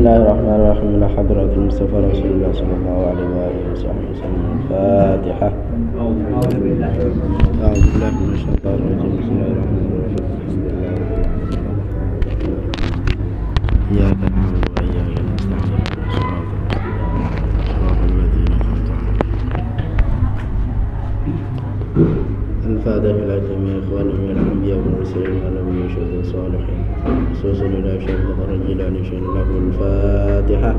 الله الرحمن الرحيم إلى حضرة المصطفى رسول الله صلى الله عليه وآله وصحبه وسلم. الفاتحة. أعوذ بالله من الشيطان الرجيم. بسم الله الرحمن الرحيم. الحمد لله رب العالمين. إياك نعبد وإياك نستعين. صراط الذين أنعمت عليهم. الفاتحة إلى جميع إخواننا من الأنبياء والمرسلين والنبيين والشهداء الصالحين، خصوصا إلى شيخ بكر الجيلاني شيخ له. الفاتحة.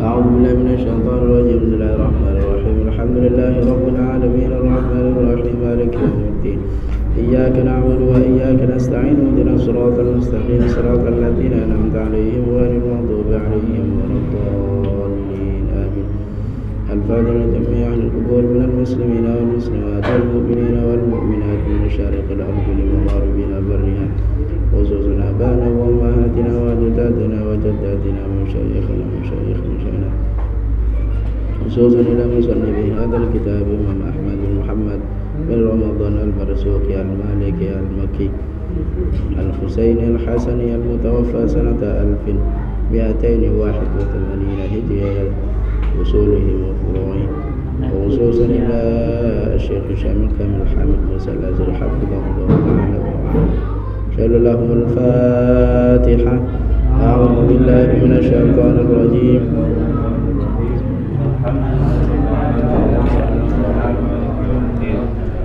أعوذ بالله من الشيطان الرجيم. بسم الله الرحمن الرحيم. الحمد لله رب العالمين الرحمن الرحيم مالك يوم الدين. إياك نعبد وإياك نستعين اهدنا الصراط المستقيم صراط الذين أنعمت عليهم غير المغضوب عليهم ولا الضالين آمين. الفاتحة لجميع أهل القبور من المسلمين والمسلمات والمؤمنين والمؤمنات من مشارق الأرض لمغاربها برها، خصوصا آبائنا وأمهاتنا وأجدادنا وجداتنا ومشايخنا ومشايخنا، خصوصا إلى مصنف هذا الكتاب إمام أحمد بن محمد بن رمضان البرسوقي المالكي المكي الحسيني الحسني المتوفى سنة 1281 هجرية، وصوله وفروعه، وخصوصا إلى الشيخ شامل كامل حامد موسى الأزهري حفظه الله تعالى ورعاه. شهد لهم الفاتحة. أعوذ بالله من الشيطان الرجيم.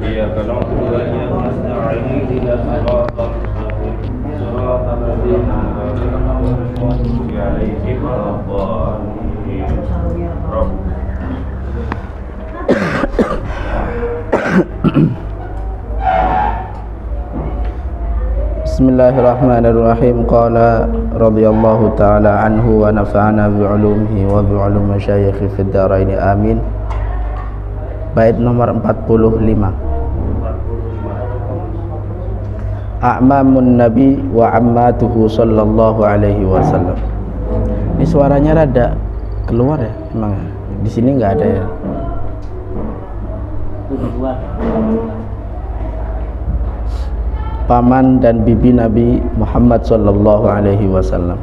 إياك نعبد وإياك نستعين اهدنا الصراط المستقيم صراط الذين أنعمت عليهم غير الضالين. Bismillahirrahmanirrahim. Qala radhiyallahu ta'ala anhu wa nafa'ana bi'ulumihi wa bi'ulum masyayikhi fid dharain amin. Bait nomor 45. A'mamun Nabi wa ammatuhu sallallahu alaihi wasallam. Ini suaranya rada keluar ya, emang di sini nggak ada ya. Paman dan bibi Nabi Muhammad sallallahu alaihi wasallam.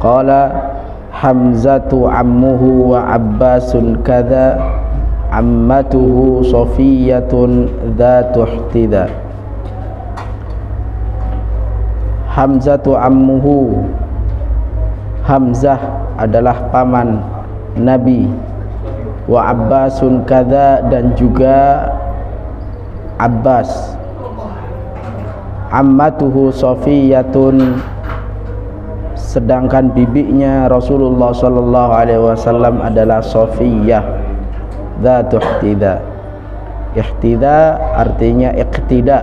Qala Hamzatu ammuhu wa Abbasun kadza ammatuhu Safiyatun dzatu ihtida. Hamzatu ammuhu, Hamzah adalah paman Nabi, wa Abbasun kadza, dan juga Abbas. Ammatuhu Safiyatun, sedangkan bibinya Rasulullah sallallahu alaihi wasallam adalah Safiyah dzatu ihtida. Ihtida artinya iqtida,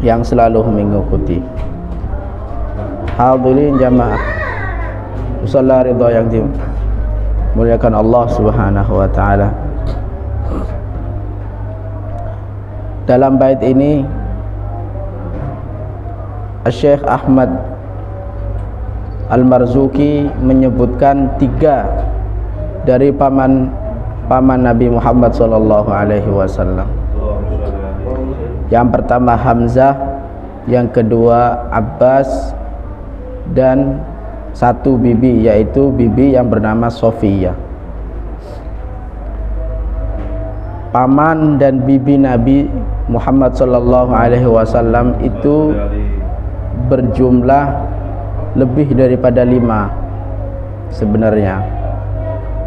yang selalu mengikuti. Hadirin jamaah musalla ridha yang dimuliakan Allah Subhanahu wa taala. Dalam bait ini Syekh Ahmad Al-Marzuki menyebutkan 3 dari paman Nabi Muhammad sallallahu alaihi wasallam. Yang pertama Hamzah, yang kedua Abbas, dan 1 bibi, yaitu bibi yang bernama Safiyah. Paman dan bibi Nabi Muhammad sallallahu alaihi wasallam itu berjumlah lebih daripada 5 sebenarnya.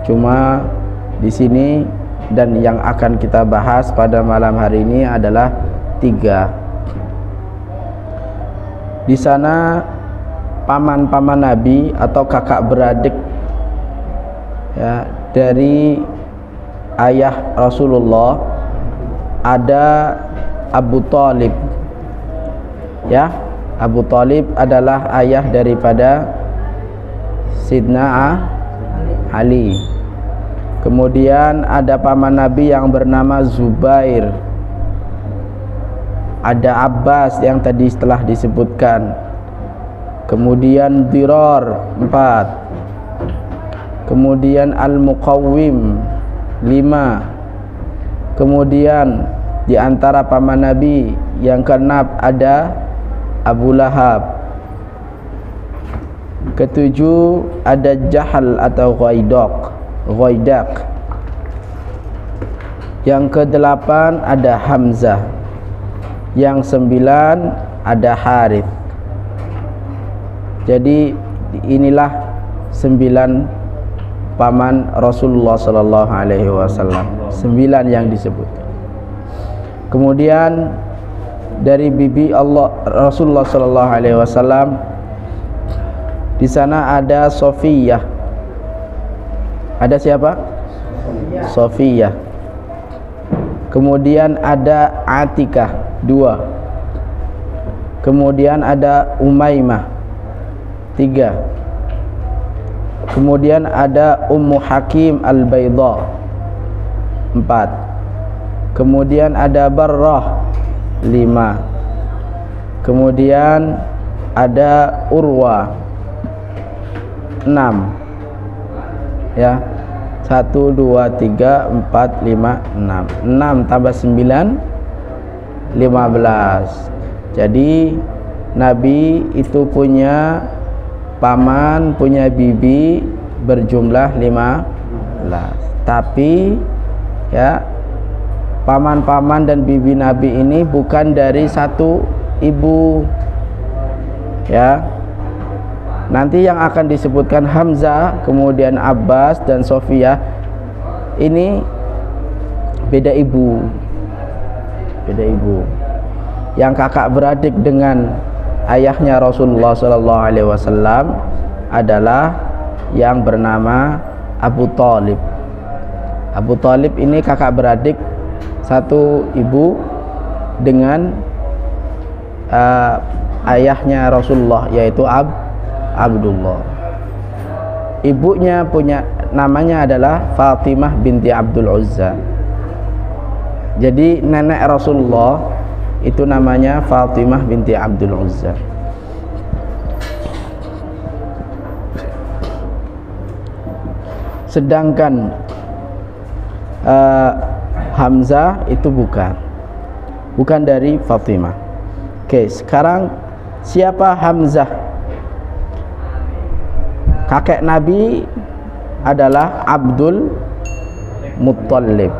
Cuma di sini dan yang akan kita bahas pada malam hari ini adalah 3. Di sana paman-paman Nabi atau kakak beradik ya, dari ayah Rasulullah ada Abu Thalib. Ya, Abu Thalib adalah ayah daripada Sidna Ali. Kemudian ada paman Nabi yang bernama Zubair. Ada Abbas yang tadi setelah disebutkan. Kemudian Dirar 4. Kemudian Al-Muqawwim 5. Kemudian di antara paman Nabi yang keenam ada Abu Lahab. Ketujuh ada Jahal atau Ghaidak. Yang kedelapan ada Hamzah. Yang sembilan ada Harith. Jadi inilah 9 paman Rasulullah sallallahu alaihi wasallam. 9 yang disebut. Kemudian dari bibi Rasulullah sallallahu alaihi wasallam, di sana ada Sofiyah. Ada siapa? Sofiyah. Kemudian ada Atikah, 2. Kemudian ada Umaymah, 3. Kemudian ada Ummu Hakim Al-Bayda, 4. Kemudian ada Barrah, 5. Kemudian ada Urwa, 6. Ya. 1 2 3 4 5 6. 6 tambah 9 15. Jadi Nabi itu punya paman, punya bibi berjumlah 15. Tapi ya, paman-paman dan bibi Nabi ini bukan dari satu ibu. Ya. Nanti yang akan disebutkan Hamzah, kemudian Abbas dan Sofiyah, ini beda ibu. Beda ibu. Yang kakak beradik dengan ayahnya Rasulullah sallallahu alaihi wasallam adalah yang bernama Abu Thalib. Abu Thalib ini kakak beradik satu ibu dengan ayahnya Rasulullah, yaitu Abdullah. Ibunya punya namanya adalah Fatimah binti Abdul Uzza. Jadi nenek Rasulullah itu namanya Fatimah binti Abdul Uzza. Sedangkan Hamzah itu bukan dari Fatimah. Oke, sekarang siapa Hamzah? Kakek Nabi adalah Abdul Muttalib.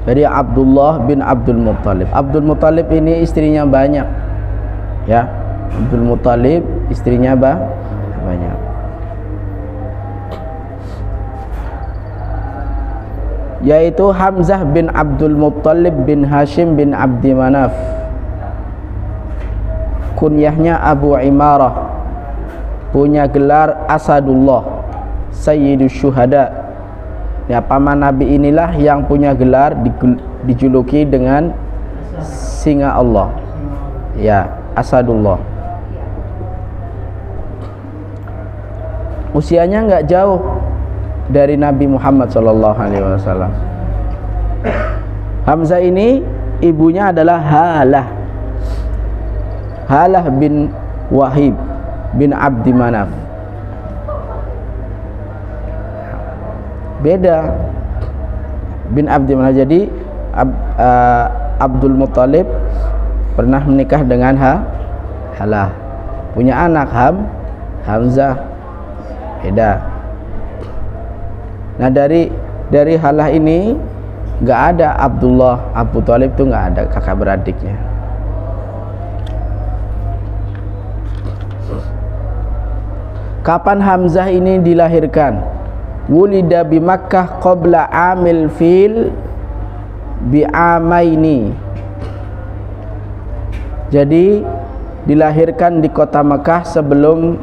Jadi Abdullah bin Abdul Muttalib. Abdul Muttalib ini istrinya banyak. Ya, Abdul Muttalib istrinya banyak. Yaitu Hamzah bin Abdul Muttalib bin Hashim bin Abdi Manaf. Kunyahnya Abu Imarah. Punya gelar Asadullah, Sayyidus Syuhada. Ya, paman Nabi inilah yang punya gelar dijuluki dengan singa Allah. Ya, Asadullah. Usianya enggak jauh dari Nabi Muhammad sallallahu alaihi wasallam. Hamzah ini ibunya adalah Halah bin Wahib bin Abdi Manaf. Beda bin Abdi Manaf. Jadi Abdul Muttalib pernah menikah dengan Halah, punya anak Hamzah. Beda. Nah, dari Halah ini nggak ada Abdullah, Abu Thalib itu nggak ada kakak beradiknya. Kapan Hamzah ini dilahirkan? Wulida bi Makkah qabla amil fil bi amaini. Jadi dilahirkan di kota Makkah sebelum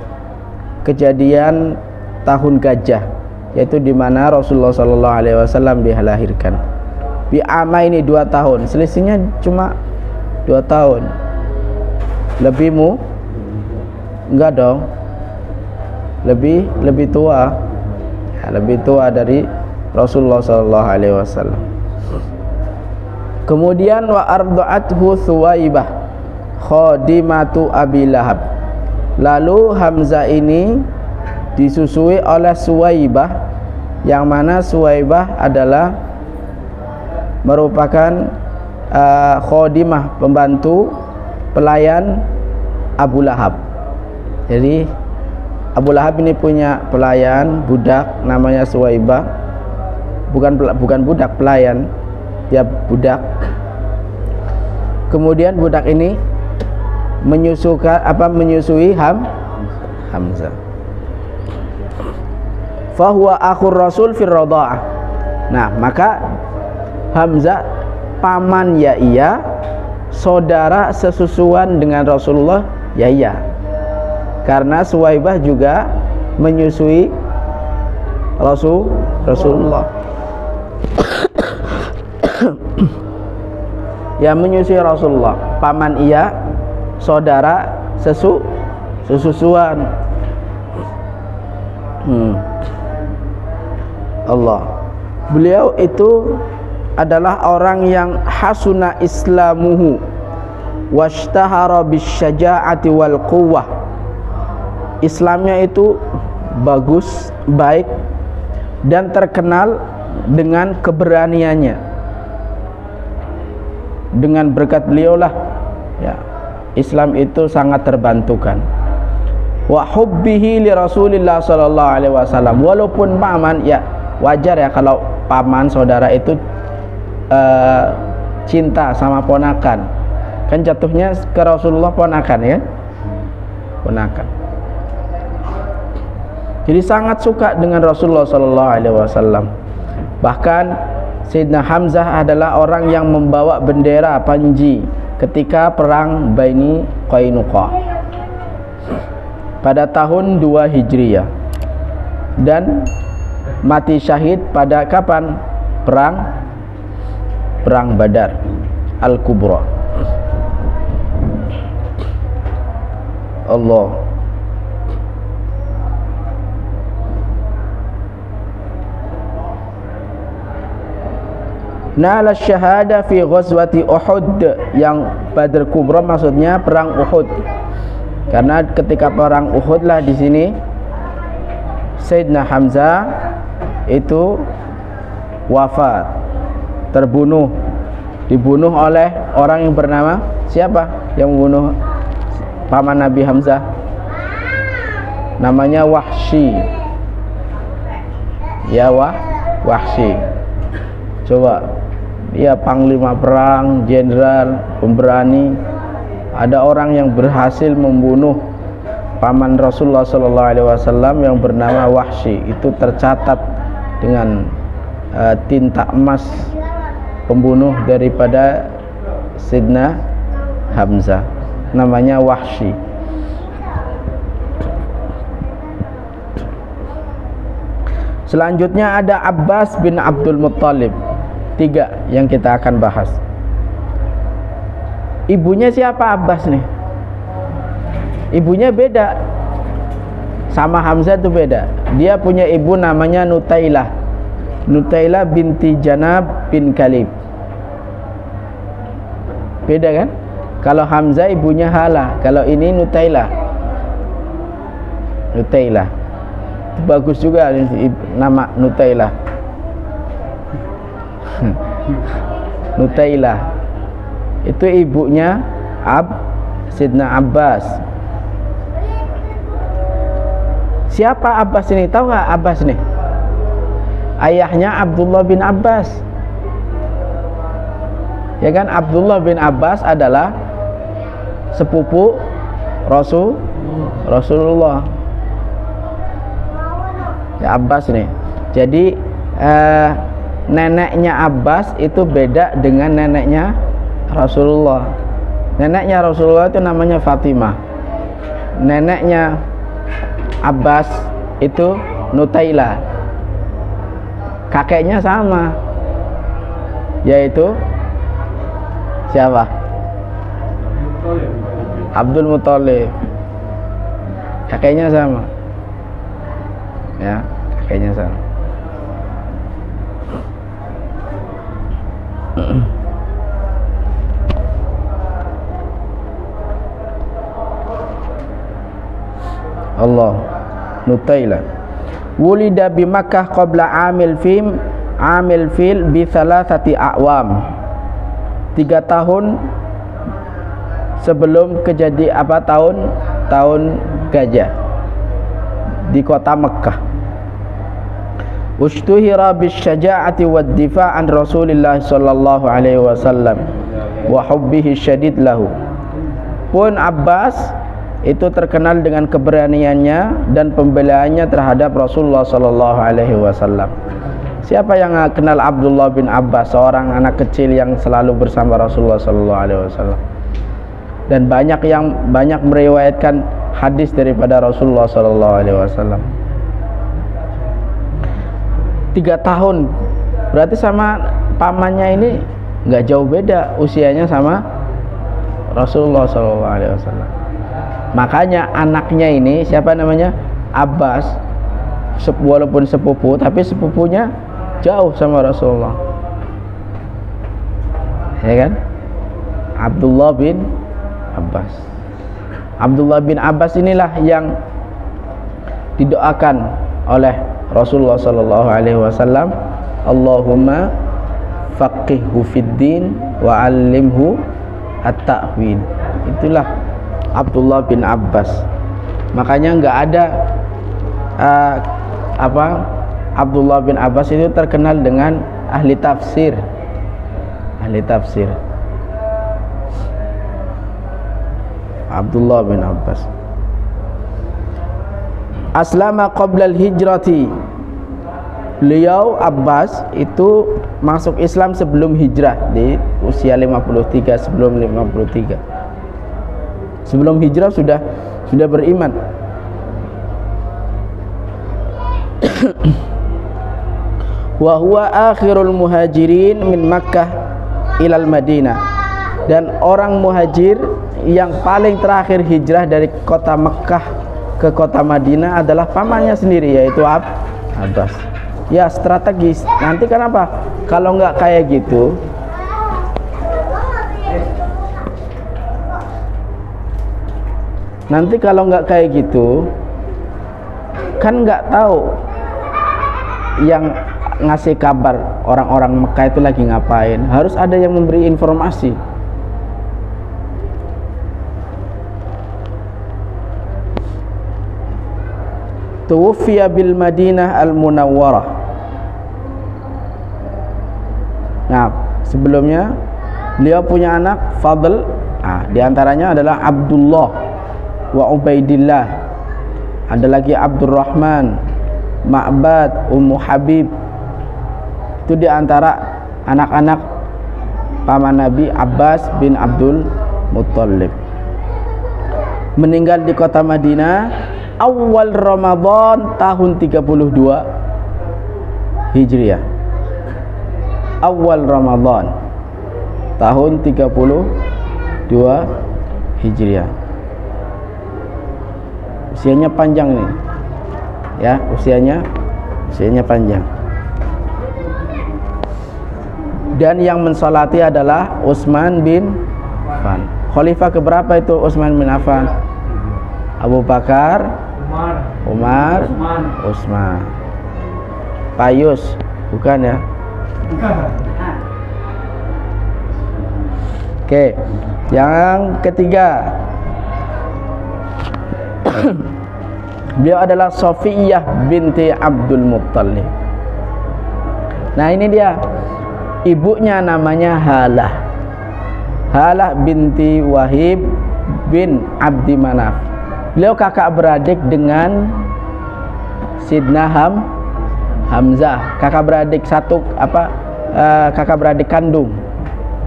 kejadian tahun gajah, yaitu di mana Rasulullah sallallahu alaihi wasallam dilahirkan. Bi amaini 2 tahun. Selisihnya cuma 2 tahun. Lebihmu? Enggak dong. Lebih tua. Ya, lebih tua dari Rasulullah sallallahu alaihi wasallam. Kemudian wa arda'athu Suwaibah khadimatu Abi Lahab. Lalu Hamzah ini disusui oleh Suwaibah, yang mana Suwaibah adalah merupakan khadimah, pembantu pelayan Abu Lahab. Jadi Abu Lahab ini punya pelayan budak namanya Suwaibah. Bukan budak, pelayan. Dia budak. Kemudian budak ini menyusui Hamzah. Fahuwa akhur Rasul fir radha'ah. Nah, maka Hamzah paman ya iya, saudara sesusuan dengan Rasulullah ya iya. Karena Suwaibah juga menyusui Rasulullah. Ya, menyusui Rasulullah, paman iya, saudara sesusuan. Allah. Beliau itu adalah orang yang hasuna islamuhu washtahara bisyaja'ati wal quwwah. Islamnya itu bagus, baik, dan terkenal dengan keberaniannya. Dengan berkat beliau lah ya, Islam itu sangat terbantukan. Wa hubbihi li Rasulillah sallallahu alaihi wasallam. Walaupun paman, ya wajar ya kalau paman saudara itu cinta sama ponakan. Kan jatuhnya ke Rasulullah ponakan ya. Ponakan. Jadi sangat suka dengan Rasulullah sallallahu alaihi wasallam. Bahkan Sayyidina Hamzah adalah orang yang membawa bendera panji ketika perang Bani Qainuqa pada tahun 2 Hijriyah, dan mati syahid pada kapan? Perang Badar Al-Kubra. Allah. Nala syahada fi ghazwati Uhud. Yang Badar Kubra maksudnya perang Uhud. Karena ketika perang Uhud lah di sini Sayyidina Hamzah itu wafat, terbunuh, dibunuh oleh orang yang bernama siapa? Yang membunuh paman Nabi Hamzah? Namanya Wahsy. Ya, Wahsy. Coba, dia panglima perang, jenderal, pemberani. Ada orang yang berhasil membunuh paman Rasulullah SAW yang bernama Wahsy. Itu tercatat dengan tinta emas, pembunuh daripada Sayyidina Hamzah. Namanya Wahsy. Selanjutnya ada Abbas bin Abdul Muttalib. 3 yang kita akan bahas. Ibunya siapa Abbas nih? Ibunya beda sama Hamzah, itu beda. Dia punya ibu namanya Nutailah. Nutailah binti Janab bin Kalib. Beda kan? Kalau Hamzah ibunya Hala, kalau ini Nutailah. Nutailah. Bagus juga nama Nutailah. Nutailah itu ibunya Sayyidina Abbas. Siapa Abbas ini? Tahu nggak Abbas nih? Ayahnya Abdullah bin Abbas. Ya kan, Abdullah bin Abbas adalah sepupu Rasulullah. Ya, Abbas nih. Jadi neneknya Abbas itu beda dengan neneknya Rasulullah. Neneknya Rasulullah itu namanya Fatimah. Neneknya Abbas itu Nutailah. Kakeknya sama, yaitu siapa? Abdul Muthalib. Kakeknya sama. Ya, kakeknya sama. Allah. Nutailah wulida bi Makkah qabla amil fil bi thalathati a'wam. 3 tahun sebelum tahun tahun gajah di kota Mekkah. Ushtuhira bisyaja'ati wad difa' an Rasulillah sallallahu alaihi wasallam wa hubbihi syadid lahu. Pun Abbas itu terkenal dengan keberaniannya dan pembelaannya terhadap Rasulullah sallallahu alaihi wasallam. Siapa yang kenal Abdullah bin Abbas, seorang anak kecil yang selalu bersama Rasulullah sallallahu alaihi wasallam. Dan banyak meriwayatkan hadis daripada Rasulullah sallallahu alaihi wasallam. 3 tahun. Berarti sama pamannya ini enggak jauh beda usianya sama Rasulullah sallallahu alaihi wasallam. Makanya anaknya ini siapa namanya? Abbas. Walaupun sepupu, tapi sepupunya jauh sama Rasulullah, ya kan? Abdullah bin Abbas. Abdullah bin Abbas inilah yang didoakan oleh Rasulullah sallallahu alaihi wasallam, Allahumma faqihhu fid din wa 'allimhu at-ta'wil. Itulah Abdullah bin Abbas. Makanya enggak ada Abdullah bin Abbas itu terkenal dengan ahli tafsir. Abdullah bin Abbas aslama qabla al-hijrati. Beliau Abbas itu masuk Islam sebelum hijrah, di usia 53, sebelum 53. Sebelum hijrah sudah beriman. Wa huwa akhirul muhajirin min Makkah ilal Madinah. Dan orang muhajir yang paling terakhir hijrah dari kota Mekkah ke kota Madinah adalah pamannya sendiri, yaitu Abbas. Ya, strategis. Nanti kenapa? Kalau nggak kayak gitu, kan nggak tahu yang ngasih kabar orang-orang Mekah itu lagi ngapain. Harus ada yang memberi informasi. Tuwfiya bil Madinah al-Munawwarah. Nah, sebelumnya beliau punya anak Fadl. Di antaranya adalah Abdullah wa Ubaidillah. Ada lagi Abdurrahman, Ma'bad, Ummu Habib. Itu di antara anak-anak paman Nabi Abbas bin Abdul Muttalib. Meninggal di kota Madinah awal Ramadan tahun 32 Hijriah. Awal Ramadan tahun 32 Hijriah. Usianya panjang nih. Ya, usianya panjang. Dan yang mensolati adalah Utsman bin Affan. Khalifah keberapa itu Utsman bin Affan? Abu Bakar, Umar, Utsman. Payus, bukan ya? Oke, yang ketiga, beliau adalah Sofiyah binti Abdul Muttalib. Nah, ini dia. Ibunya namanya Halah binti Wahib bin Abdi Manaf. Beliau kakak beradik dengan Sidna Hamzah. Kakak beradik kakak beradik kandung,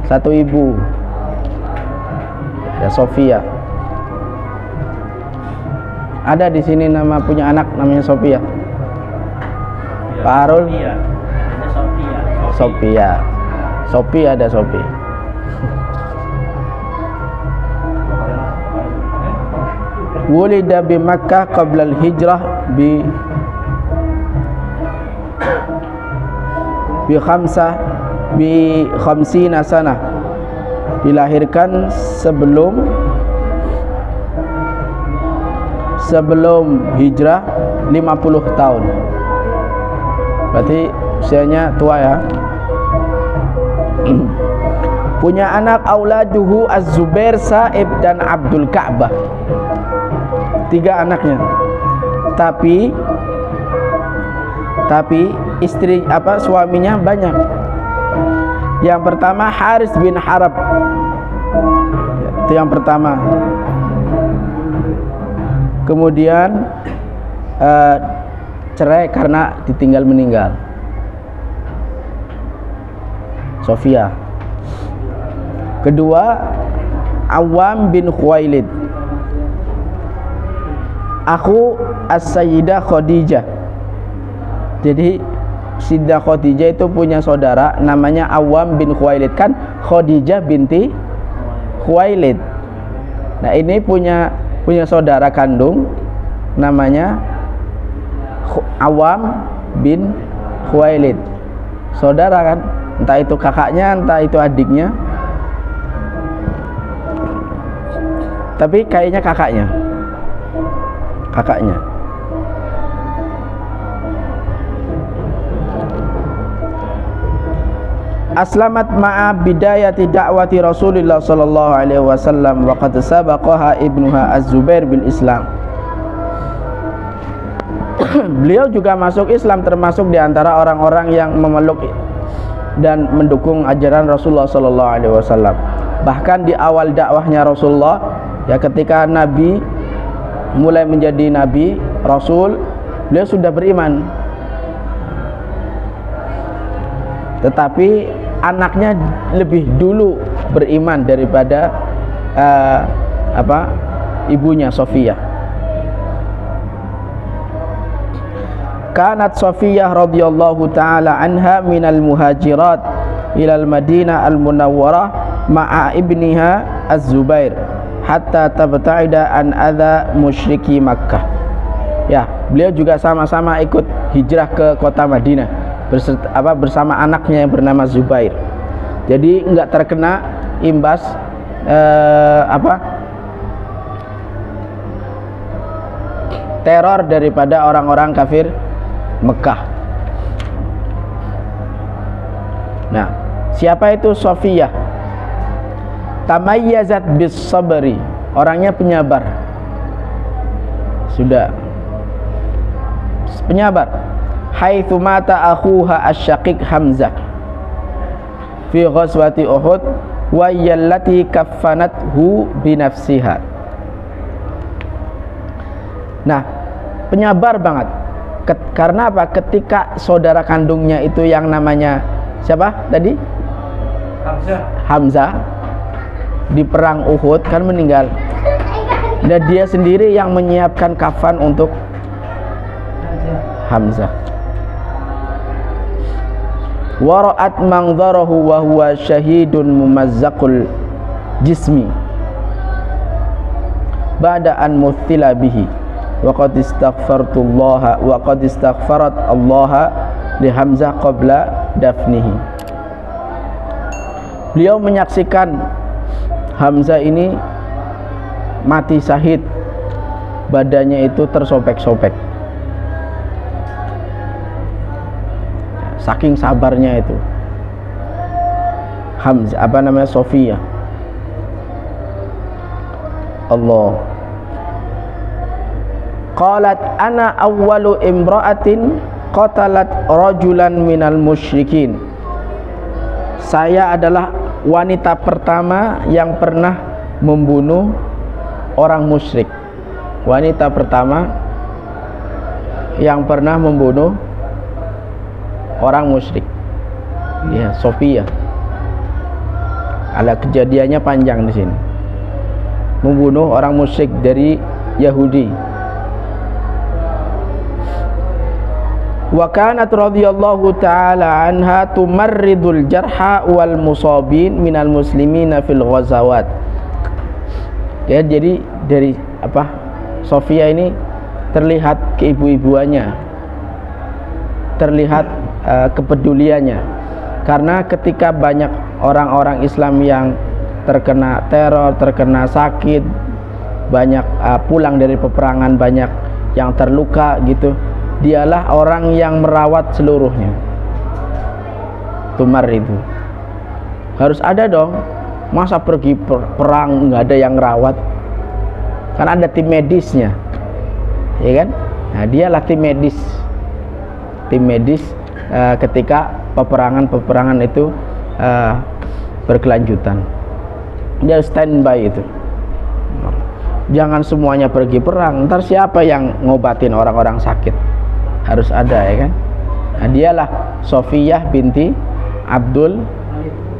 satu ibu. Ada Sofia. Ada di sini punya anak namanya Sofia. Pak Arul? Sofia. Ada Sofi. Wulida bi Makkah qabla al-hijrah bi khamsina sanah. Dilahirkan sebelum hijrah 50 tahun. Berarti usianya tua ya. Punya anak auladuhu Az-Zubair, Sa'ib dan Abdul Ka'bah. 3 anaknya. Tapi istri suaminya banyak. Yang pertama Haris bin Harab. Itu yang pertama. Kemudian cerai karena ditinggal meninggal. Sofia. Kedua Awam bin Khuwailid, aku As-Sayyidah Khadijah. Jadi Sayyidah Khadijah itu punya saudara namanya Awam bin Khuwailid, kan Khadijah binti Khuwailid. Nah ini punya saudara kandung namanya Awam bin Khuwailid. Saudara kan, entah itu kakaknya entah itu adiknya, tapi kayaknya kakaknya. Aslamat ma'a bidayati da'wati Rasulullah sallallahu alaihi wasallam wa qad sabaqaha ibnuha Az-Zubair bil Islam. Beliau juga masuk Islam, termasuk di antara orang-orang yang memeluk dan mendukung ajaran Rasulullah sallallahu alaihi wasallam. Bahkan di awal dakwahnya Rasulullah, ya ketika Nabi mulai menjadi Nabi Rasul, beliau sudah beriman. Tetapi anaknya lebih dulu beriman daripada ibunya Sofiyah. Kanat Sofiyah radhiyallahu taala anha minal muhajirat ilal Madinah al-Munawwarah ma'a ibniha Az-Zubair hatta tabta'ida an adza musyriki Makkah. Ya, beliau juga sama-sama ikut hijrah ke kota Madinah bersama anaknya yang bernama Zubair. Jadi enggak terkena imbas teror daripada orang-orang kafir Mekah. Nah, siapa itu Sofiyah? Tamayyazat bis sabri, orangnya penyabar. Sudah penyabar. Haitsu mata akhuha asy-syaqiq Hamzah fi ghazwati Uhud wa yallati kaffanathu bi nafsiha. Nah, penyabar banget. Karena apa? Ketika saudara kandungnya itu yang namanya siapa tadi? Hamzah di perang Uhud kan meninggal. Dan dia sendiri yang menyiapkan kafan untuk Hamzah. Wara'at mangdarahu wa huwa syahidun mumazzaqul jismi ba'da an muthila bihi wa qad istaghfartullaha wa qad istaghfarat Allah li Hamzah qabla dafnihi. Beliau menyaksikan Hamzah ini mati syahid, badannya itu tersobek-sobek. Saking sabarnya itu Hamzah, Sofiyah. Allah. Qalat ana awwalu imra'atin qatalat rajulan minal musyrikin. Saya adalah wanita pertama yang pernah membunuh orang musyrik. Wanita pertama yang pernah membunuh orang musyrik. Ya, Sofiyah. Ada kejadiannya panjang di sini. Membunuh orang musyrik dari Yahudi. Wa kanat radhiyallahu ta'ala anha tumarridul jarha wal musabin minal muslimina fil ghazawat. Ya, jadi dari Sofiyah ini terlihat keibu-ibuannya, terlihat kepeduliannya. Karena ketika banyak orang-orang Islam yang terkena teror, terkena sakit, banyak pulang dari peperangan, banyak yang terluka gitu, dialah orang yang merawat seluruhnya. Tumar itu harus ada dong. Masa pergi perang nggak ada yang rawat? Kan ada tim medisnya. ya kan? Nah, dialah tim medis ketika peperangan itu berkelanjutan. Dia standby itu. Jangan semuanya pergi perang, ntar siapa yang ngobatin orang-orang sakit? Harus ada, ya kan? Nah, dialah Sofiyah binti Abdul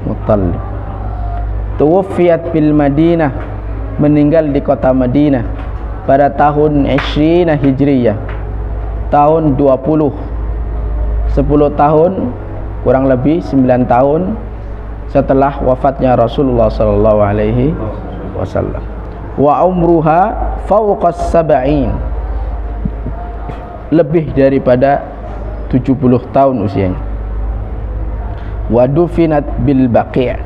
Muttalib. Tuwfiyat bil Madinah, meninggal di kota Madinah pada tahun 20 Hijriyah, tahun 20, 10 tahun kurang lebih 9 tahun setelah wafatnya Rasulullah sallallahu alaihi wasallam. Wa umruha fawqa sab'in, lebih daripada 70 tahun usianya. Wa dufinat bil Baqi',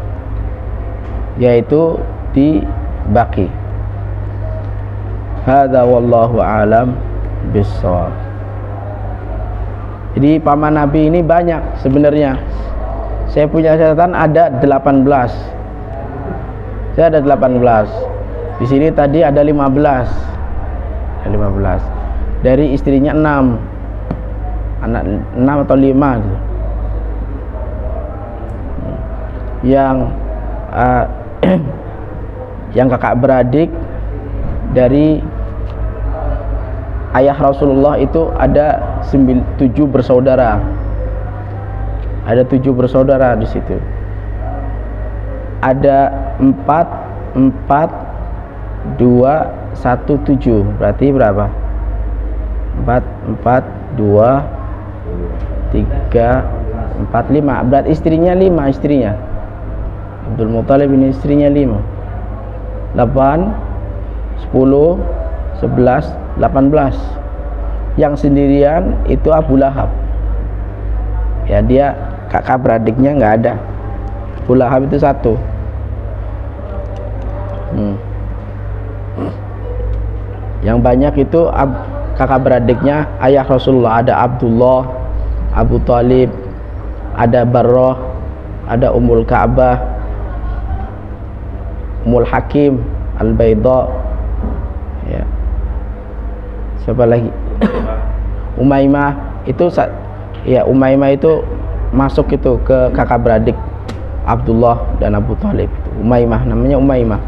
yaitu di Baqi'. Hadza wallahu alam bissawab. Jadi paman Nabi ini banyak sebenarnya. Saya punya catatan ada 18. Saya ada 18. Di sini tadi ada 15. Ada 15. Dari istrinya 6. Anak 6 atau 5 gitu. Yang kakak beradik dari ayah Rasulullah itu ada 7 bersaudara. Ada 7 bersaudara di situ. Ada 4, 2, 1, 7. Berarti berapa? 4, 2, 3, 4, 5. Berarti istrinya 5 istrinya. Abdul Muttalib ini istrinya 5. 8, 10, 11, 18. Yang sendirian itu Abu Lahab. Ya, dia kakak beradiknya nggak ada. Abu Lahab itu 1. Yang banyak itu kakak beradiknya ayah Rasulullah. Ada Abdullah, Abu Talib, ada Barrah, ada Ummul Ka'bah, Ummul Hakim, Al-Baidha, ya. Siapa lagi? Umaymah itu, ya, Umaymah itu masuk itu ke kakak beradik Abdullah dan Abu Talib. Umaymah, namanya Umaymah.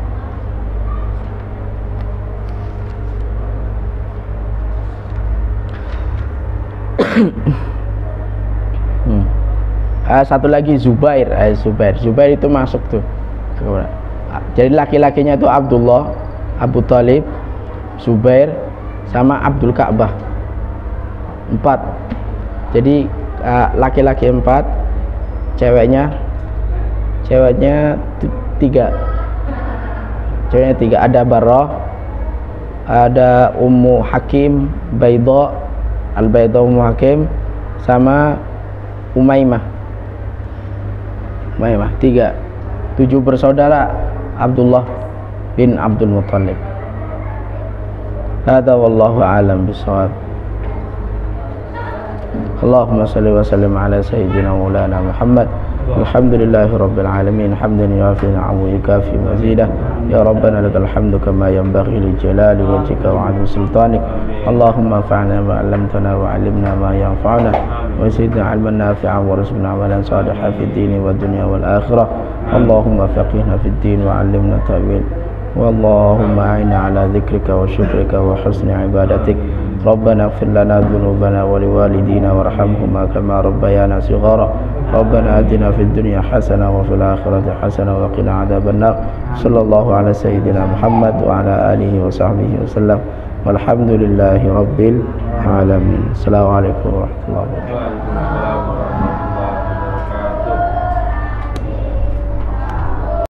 Satu lagi Zubair. Zubair itu masuk tuh. Jadi laki-lakinya itu Abdullah, Abu Talib, Zubair, sama Abdul Ka'bah. 4. Jadi laki-laki 4, ceweknya 3. Ceweknya 3. Ada Barrah, ada Ummu Hakim, Baidha, Al-Baidha Ummu Hakim, sama Umaymah. 3. 7 bersaudara Abdullah bin Abdul Muttalib. Hadza wallahu a'lam bissawab. Allahumma salli wa sallim ala sayyidina maulana Muhammad. Alhamdulillahi rabbil alamin, hamdan yuafi ni'amahu wa yukafi mazidah. Ya rabbana lakal hamdu kama yanbaghi li jalali wajhika wa 'azimi sultanik. Allahumma anfa'na ma 'allamtana wa 'allimna ma yanfa'una wa zidna 'ilman nafi'an wa rizqna 'amalan salihan fid dini wad dunya wal akhirah. Allahumma faqihna fid din wa 'allimna ta'wil. Wallahumma a'inna 'ala dzikrika wa syukrika wa husni 'ibadatik. Rabbana ighfir lana dhunubana wa liwalidina warhamhuma kama rabbayana shighara. Rabbana atina fid dunya hasanah wa fil akhirati hasanah wa qina 'adzaban nar. Sallallahu ala sayyidina Muhammad wa ala alihi wa sahbihi wasallam. Walhamdulillahi rabbil alamin. Assalamualaikum warahmatullahi wabarakatuh.